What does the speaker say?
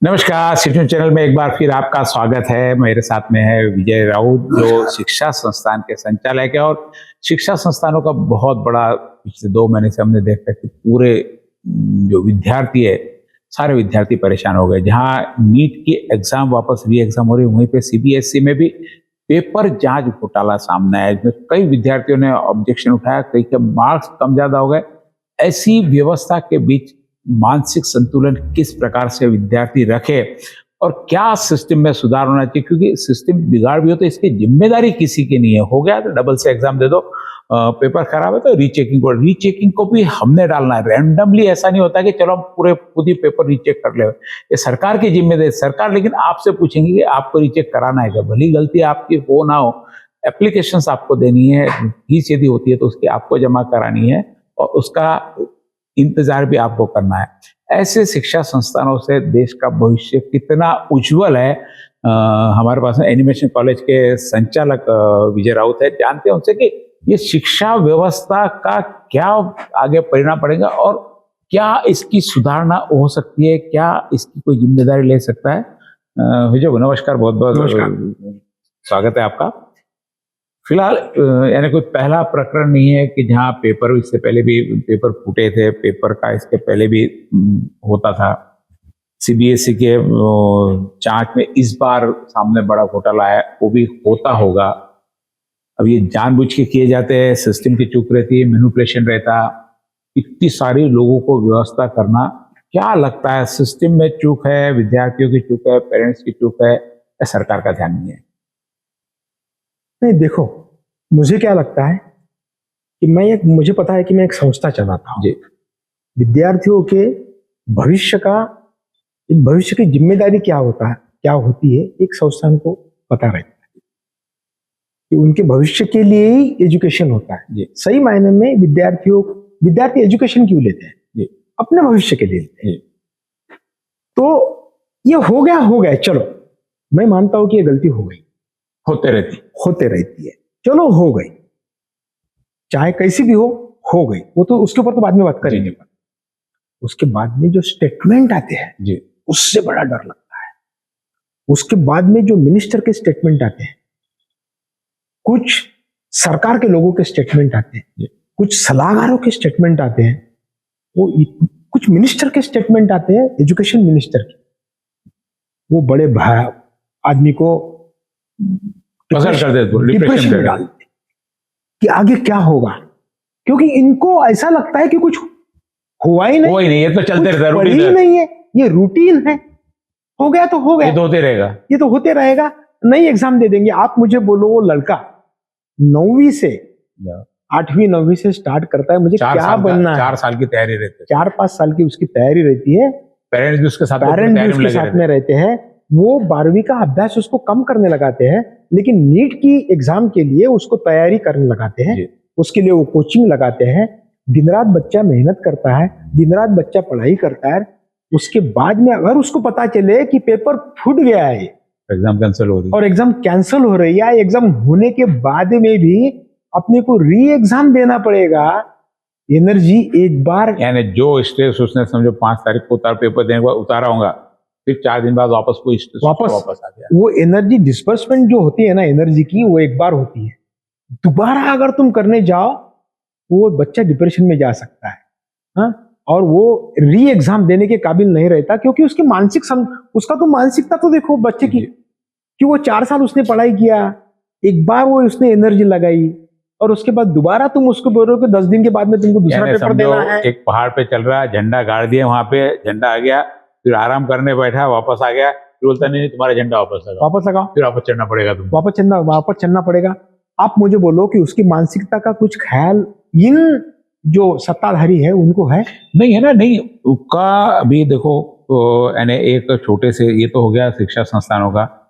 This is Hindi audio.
नमस्कार, सिटीजन चैनल में एक बार फिर आपका स्वागत है। मेरे साथ में है विजय राउत, जो शिक्षा संस्थान के संचालक है। और शिक्षा संस्थानों का बहुत बड़ा पिछले 2 महीने से हमने देखा कि पूरे जो विद्यार्थी है, सारे विद्यार्थी परेशान हो गए। जहां नीट की एग्जाम वापस री एग्जाम हो रही, वहीं पे सीबीएसई में भी पेपर जांच घोटाला सामने आया, इसमें कई विद्यार्थियों ने ऑब्जेक्शन उठाया, कई के मार्क्स कम ज्यादा हो गए। ऐसी व्यवस्था के बीच मानसिक संतुलन किस प्रकार से विद्यार्थी रखे और क्या सिस्टम में सुधार होना चाहिए, क्योंकि सिस्टम बिगाड़ भी हो तो इसकी जिम्मेदारी किसी की नहीं है। हो गया तो डबल से एग्जाम दे दो, पेपर खराब है तो रीचेकिंग को भी हमने डालना है। रैंडमली ऐसा नहीं होता कि चलो हम पूरे खुद ही पेपर रीचेक कर ले। ये सरकार की जिम्मेदारी, सरकार लेकिन आपसे पूछेंगे कि आपको रीचेक कराना है क्या। भली गलती आपकी हो ना हो, एप्लीकेशंस आपको देनी है, फीस यदि होती है तो उसकी आपको जमा करानी है और उसका इंतजार भी आपको करना है। ऐसे शिक्षा संस्थानों से देश का भविष्य कितना उज्जवल है। हमारे पास एनिमेशन कॉलेज के संचालक विजय राउत है, जानते हैं उनसे कि ये शिक्षा व्यवस्था का क्या आगे परिणाम पड़ेगा और क्या इसकी सुधारना हो सकती है, क्या इसकी कोई जिम्मेदारी ले सकता है। विजय, नमस्कार, बहुत बहुत स्वागत है आपका। फिलहाल यानी कोई पहला प्रकरण नहीं है कि जहां पेपर, इससे पहले भी पेपर फूटे थे, पेपर का इसके पहले भी होता था। सीबीएसई के जांच में इस बार सामने बड़ा घोटाला है, वो भी होता होगा। अब ये जानबूझ के किए जाते हैं, सिस्टम की चूक रहती है, मैनिपुलेशन रहता, इतनी सारी लोगों को व्यवस्था करना। क्या लगता है, सिस्टम में चूक है, विद्यार्थियों की चूक है, पेरेंट्स की चूक है, या सरकार का ध्यान नहीं है? नहीं, देखो, मुझे क्या लगता है कि मुझे पता है कि मैं एक संस्था चलाता हूँ। विद्यार्थियों के भविष्य की जिम्मेदारी क्या होती है, एक संस्थान को पता रहता है कि उनके भविष्य के लिए ही एजुकेशन होता है। सही मायने में विद्यार्थी एजुकेशन क्यों लेते हैं? अपने भविष्य के लिए लेते हैं। तो ये हो गया, चलो मैं मानता हूं कि ये गलती हो गई, होते रहती है, चलो हो गई, चाहे कैसी भी हो गई। वो तो उसके ऊपर तो बाद में बात करेंगे। उसके बाद में जो स्टेटमेंट आते हैं उससे बड़ा डर लगता है। उसके बाद में जो मिनिस्टर के स्टेटमेंट आते हैं, कुछ सरकार के लोगों के स्टेटमेंट आते हैं, कुछ सलाहकारों के स्टेटमेंट आते हैं, कुछ मिनिस्टर के स्टेटमेंट आते हैं, एजुकेशन मिनिस्टर के, वो बड़े आदमी को डिप्रेशन में डालते कि आगे क्या होगा, क्योंकि इनको ऐसा लगता है कि कुछ हुआ ही नहीं, ये तो चलते रहता ही नहीं है, ये रूटीन है, हो गया तो हो गया, ये तो होते रहेगा, नई एग्जाम दे देंगे। आप मुझे बोलो, वो लड़का 9वीं से 8वीं 9वीं से स्टार्ट करता है, मुझे क्या बनना है, 4 साल की तैयारी रहती है, 4-5 साल की उसकी तैयारी रहती है, पेरेंट्स भी उसके साथ में रहते हैं। वो 12वीं का अभ्यास उसको कम करने लगाते हैं, लेकिन नीट की एग्जाम के लिए उसको तैयारी करने लगाते हैं, उसके लिए वो कोचिंग लगाते हैं। दिन रात बच्चा मेहनत करता है, दिन रात बच्चा पढ़ाई करता है। उसके बाद में अगर उसको पता चले कि पेपर फूट गया है, एग्जाम कैंसिल हो रही है, और एग्जाम कैंसिल हो रही है, एग्जाम होने के बाद में भी अपने को री एग्जाम देना पड़ेगा, एनर्जी एक बार, यानी जो स्ट्रेस उसने समझो 5 तारीख को पेपर देने के बाद उतारा होगा, फिर 4 दिन बाद वापस आ गया। वो एनर्जी डिस्पर्समेंट जो होती है ना, एनर्जी की, वो एक बार होती है। दोबारा अगर तुम करने जाओ वो बच्चा डिप्रेशन में जा सकता है, और वो री एग्जाम देने के काबिल नहीं रहता, क्योंकि उसकी उसका तो मानसिकता तो देखो बच्चे की, कि वो 4 साल उसने पढ़ाई किया, एक बार वो उसने एनर्जी लगाई, और उसके बाद दोबारा तुम उसको बोलो कि 10 दिन के बाद में तुमको दूसरा पेपर देना है। एक पहाड़ पे चल रहा है, झंडा गाड़ दिया, वहां पे झंडा आ गया, फिर आराम करने बैठा, वापस आ गया, फिर बोलता नहीं तुम्हारा झंडा वापस लगाओ, फिर वापस चढ़ना पड़ेगा, वापस चढ़ना पड़ेगा। आप मुझे बोलो कि उसकी मानसिकता का कुछ ख्याल इन जो सत्ताधारी है उनको है? नहीं है ना, नहीं उसका। अभी देखो, यानी एक छोटे से, ये तो हो गया शिक्षा संस्थानों का,